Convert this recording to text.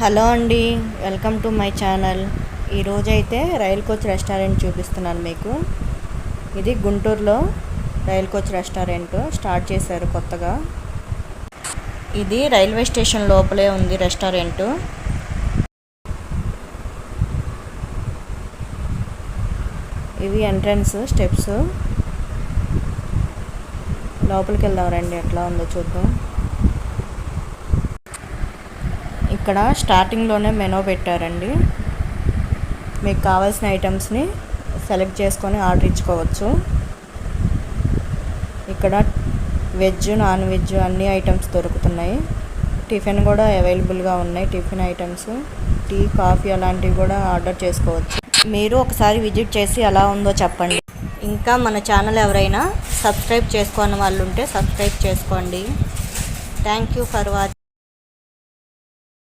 Hello అండి, welcome to my channel. ఈరోజైతే rail coach restaurant చూపిస్తున్నాను మీకు. ఇది గుంటూరులో రైల్ కోచ్ రెస్టారెంట్ స్టార్ట్ చేశారు కొత్తగా. ఇది రైల్వే స్టేషన్ లోపలే ఉంది రెస్టారెంట్. ఇవి ఎంట్రన్స్ స్టెప్స్. లోపలికి వెళ్దాం రండి, ఎట్లా ఉందో చూద్దాం. ఇక్కడ స్టార్టింగ్లోనే మెనూ పెట్టారండి. మీకు కావాల్సిన ఐటమ్స్ని సెలెక్ట్ చేసుకొని ఆర్డర్ ఇచ్చుకోవచ్చు. ఇక్కడ వెజ్, నాన్ వెజ్ అన్ని ఐటమ్స్ దొరుకుతున్నాయి. టిఫిన్ కూడా అవైలబుల్గా ఉన్నాయి. టిఫిన్ ఐటమ్స్, టీ, కాఫీ అలాంటివి కూడా ఆర్డర్ చేసుకోవచ్చు. మీరు ఒకసారి విజిట్ చేసి ఎలా ఉందో చెప్పండి. ఇంకా మన ఛానల్ ఎవరైనా సబ్స్క్రైబ్ చేసుకోని వాళ్ళు ఉంటే సబ్స్క్రైబ్ చేసుకోండి. Thank you for watching.